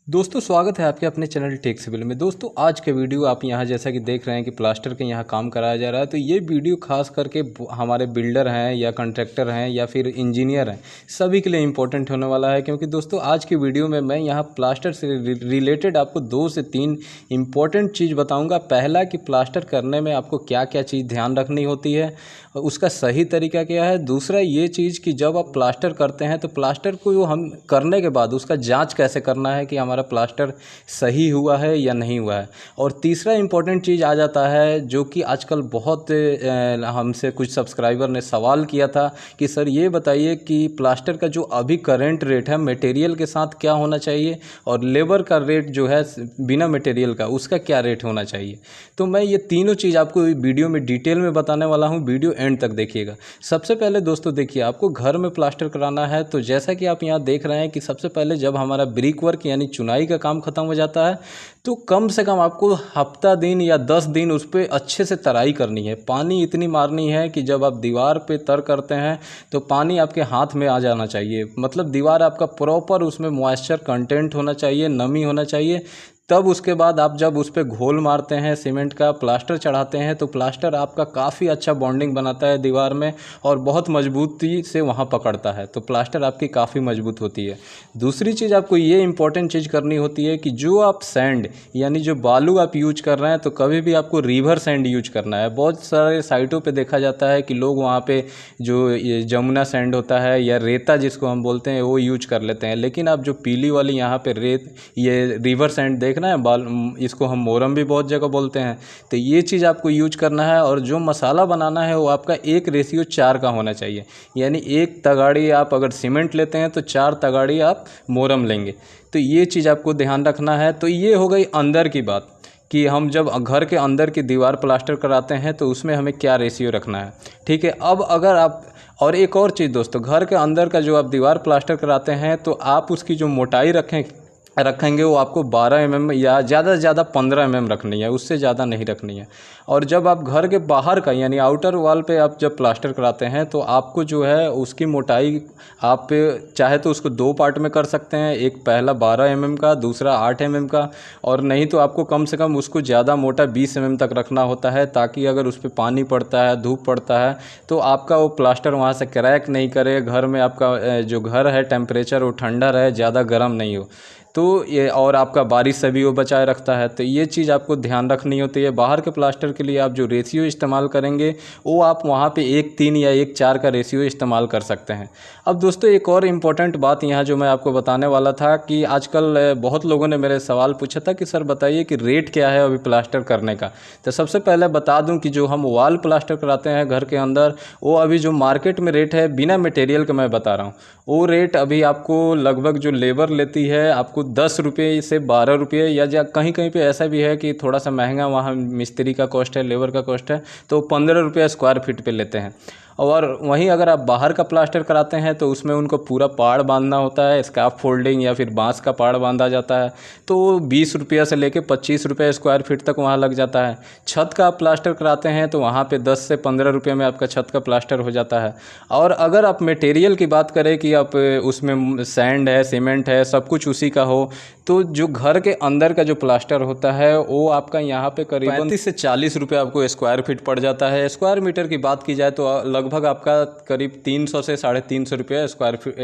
दोस्तों स्वागत है आपके अपने चैनल टेक सिविल में। दोस्तों आज का वीडियो आप यहाँ जैसा कि देख रहे हैं कि प्लास्टर के यहाँ काम कराया जा रहा है। तो ये वीडियो खास करके हमारे बिल्डर हैं या कॉन्ट्रैक्टर हैं या फिर इंजीनियर हैं, सभी के लिए इम्पोर्टेंट होने वाला है। क्योंकि दोस्तों आज की वीडियो में मैं यहाँ प्लास्टर से रिलेटेड आपको 2 से 3 इम्पोर्टेंट चीज़ बताऊँगा। पहला कि प्लास्टर करने में आपको क्या क्या चीज़ ध्यान रखनी होती है, उसका सही तरीका क्या है। दूसरा ये चीज़ कि जब आप प्लास्टर करते हैं तो प्लास्टर को हम करने के बाद उसका जांच कैसे करना है कि हमारा प्लास्टर सही हुआ है या नहीं हुआ है। और तीसरा इम्पॉर्टेंट चीज़ आ जाता है जो कि आजकल बहुत हमसे कुछ सब्सक्राइबर ने सवाल किया था कि सर ये बताइए कि प्लास्टर का जो अभी करंट रेट है मटेरियल के साथ क्या होना चाहिए और लेबर का रेट जो है बिना मटेरियल का उसका क्या रेट होना चाहिए। तो मैं ये तीनों चीज़ आपको वीडियो में डिटेल में बताने वाला हूँ, वीडियो एंड तक देखिएगा। सबसे पहले दोस्तों देखिए, आपको घर में प्लास्टर कराना है तो जैसा कि आप यहाँ देख रहे हैं कि सबसे पहले जब हमारा ब्रिक वर्क यानी चुनाई का काम खत्म हो जाता है तो कम से कम आपको हफ्ता दिन या 10 दिन उस पर अच्छे से तराई करनी है। पानी इतनी मारनी है कि जब आप दीवार पे तर करते हैं तो पानी आपके हाथ में आ जाना चाहिए, मतलब दीवार आपका प्रॉपर उसमें मॉइस्चर कंटेंट होना चाहिए, नमी होना चाहिए। तब उसके बाद आप जब उस पर घोल मारते हैं सीमेंट का, प्लास्टर चढ़ाते हैं तो प्लास्टर आपका काफ़ी अच्छा बॉन्डिंग बनाता है दीवार में और बहुत मजबूती से वहाँ पकड़ता है। तो प्लास्टर आपकी काफ़ी मजबूत होती है। दूसरी चीज़ आपको ये इंपॉर्टेंट चीज़ करनी होती है कि जो आप सैंड यानी जो बालू आप यूज कर रहे हैं तो कभी भी आपको रिवर सैंड यूज करना है। बहुत सारे साइटों पर देखा जाता है कि लोग वहाँ पर जो ये जमुना सैंड होता है या रेता जिसको हम बोलते हैं वो यूज कर लेते हैं, लेकिन आप जो पीली वाली यहाँ पर रेत ये रिवर सैंड देखना है, इसको हम मोरम भी बहुत जगह बोलते हैं। तो ये चीज़ आपको यूज करना है और जो मसाला बनाना है वो आपका 1:4 का होना चाहिए। यानी 1 तगाड़ी आप अगर सीमेंट लेते हैं तो 4 तगाड़ी आप मोरम लेंगे। तो ये चीज़ आपको ध्यान रखना है। तो ये हो गई अंदर की बात कि हम जब घर के अंदर की दीवार प्लास्टर कराते हैं तो उसमें हमें क्या रेशियो रखना है। ठीक है, अब अगर आप और एक और चीज़ दोस्तों, घर के अंदर का जो आप दीवार प्लास्टर कराते हैं तो आप उसकी जो मोटाई रखेंगे वो आपको 12 mm या ज़्यादा से ज़्यादा 15 mm रखनी है, उससे ज़्यादा नहीं रखनी है। और जब आप घर के बाहर का यानी आउटर वॉल पे आप जब प्लास्टर कराते हैं तो आपको जो है उसकी मोटाई आप चाहे तो उसको 2 पार्ट में कर सकते हैं, एक पहला 12 mm का, दूसरा 8 mm का। और नहीं तो आपको कम से कम उसको ज़्यादा मोटा 20 mm तक रखना होता है, ताकि अगर उस पर पानी पड़ता है, धूप पड़ता है तो आपका वो प्लास्टर वहाँ से क्रैक नहीं करे, घर में आपका जो घर है टेम्परेचर वो ठंडा रहे, ज़्यादा गर्म नहीं हो। तो ये और आपका बारिश से भी वो बचाए रखता है। तो ये चीज़ आपको ध्यान रखनी होती है। बाहर के प्लास्टर के लिए आप जो रेशियो इस्तेमाल करेंगे वो आप वहाँ पे 1:3 या 1:4 का रेशियो इस्तेमाल कर सकते हैं। अब दोस्तों एक और इम्पॉर्टेंट बात यहाँ जो मैं आपको बताने वाला था कि आजकल बहुत लोगों ने मेरे सवाल पूछा था कि सर बताइए कि रेट क्या है अभी प्लास्टर करने का। तो सबसे पहले बता दूँ कि जो हम वॉल प्लास्टर कराते हैं घर के अंदर, वो अभी जो मार्केट में रेट है बिना मटेरियल का मैं बता रहा हूँ, वो रेट अभी आपको लगभग जो लेबर लेती है आपको 10 रुपये से 12 रुपये या कहीं कहीं पे ऐसा भी है कि थोड़ा सा महंगा वहाँ मिस्त्री का कॉस्ट है, लेबर का कॉस्ट है, तो 15 रुपये स्क्वायर फीट पे लेते हैं। और वहीं अगर आप बाहर का प्लास्टर कराते हैं तो उसमें उनको पूरा पाड़ बांधना होता है, स्काफ फोल्डिंग या फिर बांस का पाड़ बांधा जाता है, तो 20 रुपये से लेके 25 रुपये स्क्वायर फीट तक वहाँ लग जाता है। छत का आप प्लास्टर कराते हैं तो वहाँ पे 10 से 15 रुपये में आपका छत का प्लास्टर हो जाता है। और अगर आप मटेरियल की बात करें कि आप उसमें सैंड है, सीमेंट है, सब कुछ उसी का हो, तो जो घर के अंदर का जो प्लास्टर होता है वो आपका यहाँ पे करीबन 35 से 40 रुपये आपको स्क्वायर फीट पड़ जाता है। स्क्वायर मीटर की बात की जाए तो लगभग आपका करीब 300 से 350 रुपये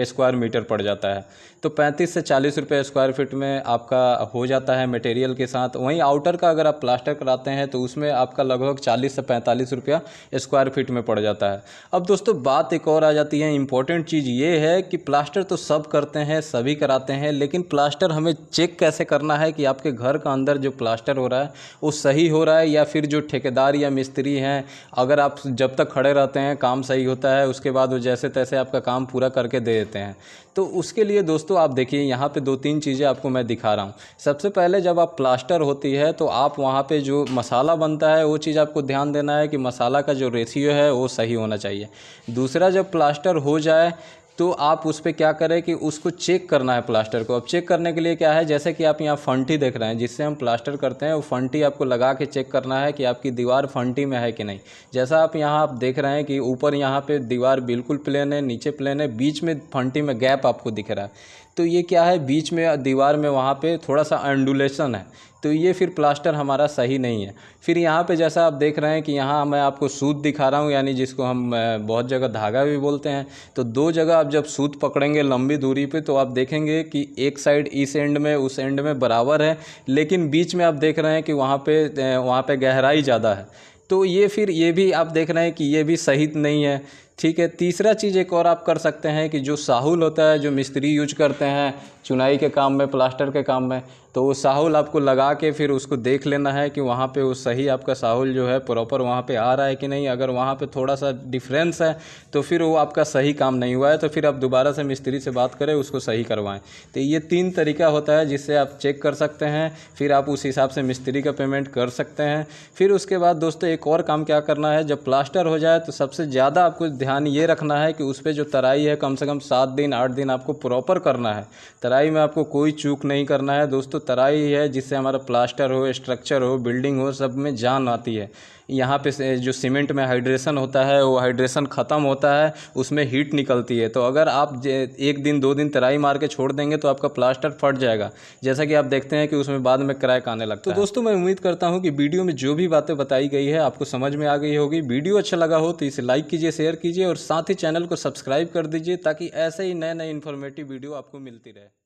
स्क्वायर मीटर पड़ जाता है। तो 35 से 40 रुपये स्क्वायर फीट में आपका हो जाता है मटेरियल के साथ। वहीं आउटर का अगर आप प्लास्टर कराते हैं तो उसमें आपका लगभग 40 से 45 रुपया स्क्वायर फीट में पड़ जाता है। अब दोस्तों बात एक और आ जाती है, इंपॉर्टेंट चीज़ ये है कि प्लास्टर तो सब करते हैं, सभी कराते हैं, लेकिन प्लास्टर हमें चेक कैसे करना है कि आपके घर का अंदर जो प्लास्टर हो रहा है वो सही हो रहा है या फिर जो ठेकेदार या मिस्त्री हैं, अगर आप जब तक खड़े रहते हैं काम सही होता है, उसके बाद वो जैसे तैसे आपका काम पूरा करके दे देते हैं। तो उसके लिए दोस्तों आप देखिए यहाँ पे 2-3 चीज़ें आपको मैं दिखा रहा हूँ। सबसे पहले जब आप प्लास्टर होती है तो आप वहाँ पे जो मसाला बनता है वो चीज़ आपको ध्यान देना है कि मसाला का जो रेशियो है वो सही होना चाहिए। दूसरा जब प्लास्टर हो जाए तो आप उस पे क्या करें कि उसको चेक करना है प्लास्टर को। अब चेक करने के लिए क्या है, जैसे कि आप यहाँ फंटी देख रहे हैं जिससे हम प्लास्टर करते हैं, वो फंटी आपको लगा के चेक करना है कि आपकी दीवार फंटी में है कि नहीं। जैसा आप यहाँ आप देख रहे हैं कि ऊपर यहाँ पे दीवार बिल्कुल प्लेन है, नीचे प्लेन है, बीच में फंटी में गैप आपको दिख रहा है। तो ये क्या है, बीच में दीवार में वहाँ पे थोड़ा सा एंडुलेशन है, तो ये फिर प्लास्टर हमारा सही नहीं है। फिर यहाँ पे जैसा आप देख रहे हैं कि यहाँ मैं आपको सूत दिखा रहा हूँ, यानी जिसको हम बहुत जगह धागा भी बोलते हैं। तो दो जगह आप जब सूत पकड़ेंगे लंबी दूरी पे तो आप देखेंगे कि एक साइड इस एंड में उस एंड में बराबर है, लेकिन बीच में आप देख रहे हैं कि वहाँ पे गहराई ज़्यादा है। तो ये भी आप देख रहे हैं कि ये भी सही नहीं है। ठीक है, तीसरा चीज़ एक और आप कर सकते हैं कि जो साहुल होता है, जो मिस्त्री यूज करते हैं चुनाई के काम में, प्लास्टर के काम में, तो वो साहुल आपको लगा के फिर उसको देख लेना है कि वहाँ पे वो सही आपका साहुल जो है प्रॉपर वहाँ पे आ रहा है कि नहीं। अगर वहाँ पे थोड़ा सा डिफरेंस है तो फिर वो आपका सही काम नहीं हुआ है, तो फिर आप दोबारा से मिस्त्री से बात करें, उसको सही करवाएं। तो ये 3 तरीका होता है जिससे आप चेक कर सकते हैं, फिर आप उस हिसाब से मिस्त्री का पेमेंट कर सकते हैं। फिर उसके बाद दोस्तों एक और काम क्या करना है, जब प्लास्टर हो जाए तो सबसे ज़्यादा आपको ध्यान ये रखना है कि उस पर जो तराई है कम से कम 7 दिन 8 दिन आपको प्रॉपर करना है। तराई में आपको कोई चूक नहीं करना है दोस्तों। तराई है जिससे हमारा प्लास्टर हो, स्ट्रक्चर हो, बिल्डिंग हो, सब में जान आती है। यहाँ पे जो सीमेंट में हाइड्रेशन होता है वो हाइड्रेशन ख़त्म होता है, उसमें हीट निकलती है। तो अगर आप 1 दिन 2 दिन तराई मार के छोड़ देंगे तो आपका प्लास्टर फट जाएगा, जैसा कि आप देखते हैं कि उसमें बाद में क्रैक आने लगता है। तो दोस्तों मैं उम्मीद करता हूँ कि वीडियो में जो भी बातें बताई गई है आपको समझ में आ गई होगी। वीडियो अच्छा लगा हो तो इसे लाइक कीजिए, शेयर कीजिए और साथ ही चैनल को सब्सक्राइब कर दीजिए, ताकि ऐसे ही नए नए इन्फॉर्मेटिव वीडियो आपको मिलती रहे।